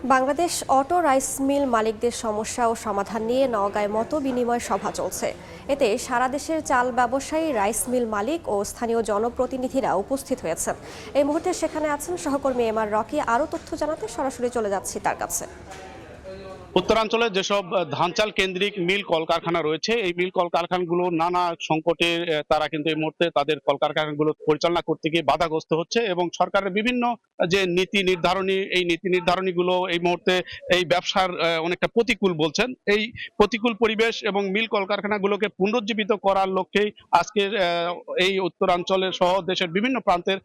Bangladesh auto rice mill মালিকদের সমস্যা ও সমাধান নিয়ে নওগাঁয় মত বিনিময় সভা চলছে। এতে সারা দেশের চাল ব্যবসায়ী, রাইস মিল মালিক ও স্থানীয় জনপ্রতিনিধিরা উপস্থিত হয়েছেন। এই মুহূর্তে সেখানে আছেন সহকর্মী এম আর রকি। আরও তথ্য জানাতে সরাসরি চলে যাচ্ছি তার কাছে। উত্তরাঞ্চলে যেসব ধান চাল কেন্দ্রিক মিল কলকারখানা রয়েছে, এই মিল কলকারখানাগুলো নানা সংকটে তারা কিন্তু এই মুহূর্তে তাদের কলকারখানাগুলো পরিচালনা করতে গিয়ে বাধাগ্রস্ত হচ্ছে এবং সরকারের বিভিন্ন যে নীতি নির্ধারণী, এই নীতি নির্ধারণীগুলো এই মুহূর্তে এই ব্যবসার অনেকটা প্রতিকূল বলছেন। এই প্রতিকূল পরিবেশ এবং মিল কলকারখানাগুলোকে পুনরুজ্জীবিত করার লক্ষ্যেই আজকের এই উত্তরাঞ্চলের সহ দেশের বিভিন্ন প্রান্তের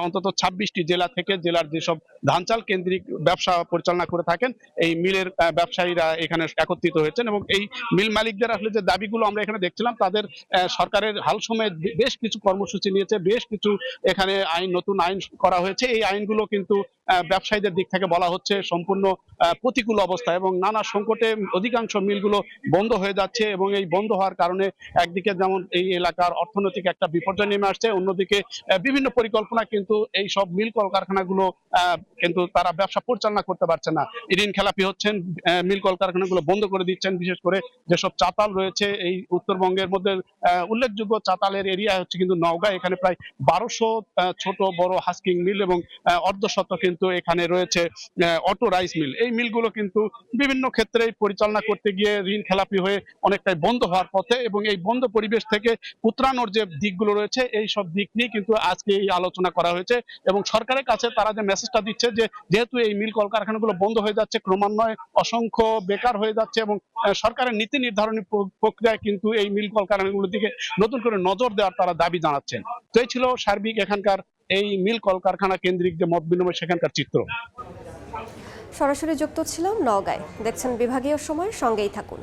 অন্তত 26টি জেলা থেকে জেলার যেসব ধান চাল কেন্দ্রিক ব্যবসা পরিচালনা করে থাকেন এই মিলের ব্যবসায়ীরা এখানে একত্রিত হয়েছেন এবং এই মিল মালিকদের আসলে যে দাবিগুলো আমরা এখানে দেখছিলাম, তাদের সরকারের হাল সময়ে বেশ কিছু কর্মসূচি নিয়েছে, বেশ কিছু এখানে নতুন আইন করা হয়েছে। এই আইনগুলো কিন্তু ব্যবসায়ীদের দিক থেকে বলা হচ্ছে সম্পূর্ণ প্রতিকূল অবস্থা এবং নানা সংকটে অধিকাংশ মিলগুলো বন্ধ হয়ে যাচ্ছে এবং এই বন্ধ হওয়ার কারণে একদিকে যেমন এই এলাকার অর্থনৈতিক একটা বিপর্যয় নেমে আসছে, অন্যদিকে বিভিন্ন পরিকল্পনা কিন্তু এই সব মিল কলকারখানাগুলো কিন্তু তারা ব্যবসা পরিচালনা করতে পারছে না, ঋণ খেলাপি হচ্ছেন, মিল কলকারখানাগুলো বন্ধ করে দিচ্ছেন। বিশেষ করে যেসব চাতাল রয়েছে এই উত্তরবঙ্গের মধ্যে উল্লেখযোগ্য চাতালের এরিয়া হচ্ছে কিন্তু নওগাঁ। এখানে প্রায় 1200 ছোট বড় হাস্কিং মিল এবং অর্ধশত কিন্তু এখানে রয়েছে অটো রাইস মিল। এই মিলগুলো কিন্তু বিভিন্ন ক্ষেত্রে পরিচালনা করতে গিয়ে ঋণ খেলাপি হয়ে অনেকটাই বন্ধ হওয়ার পথে এবং এই বন্ধ পরিবেশ থেকে উতরানোর যে দিকগুলো রয়েছে এই সব দিক নিয়ে কিন্তু আজকে এই আলোচনা করা হয়েছে এবং সরকারের কাছে তারা যে মেসেজটা দিচ্ছে যে যেহেতু এই মিল কলকারখানাগুলো বন্ধ হয়ে যাচ্ছে, ক্রমান্বয়ে অসংখ্য বেকার হয়ে যাচ্ছে এবং সরকারের নীতি নির্ধারণী প্রক্রিয়ায় কিন্তু এই মিল কলকারখানাগুলোর দিকে নতুন করে নজর দেওয়ার তারা দাবি জানাচ্ছেন। তো এই ছিল সার্বিক এখানকার এই মিল কলকারখানা কেন্দ্রিক যে মত বিনিময় সেখানকার চিত্র। সরাসরি যুক্ত ছিলাম নওগাঁয়। দেখছেন বিভাগীয় সময়, সঙ্গেই থাকুন।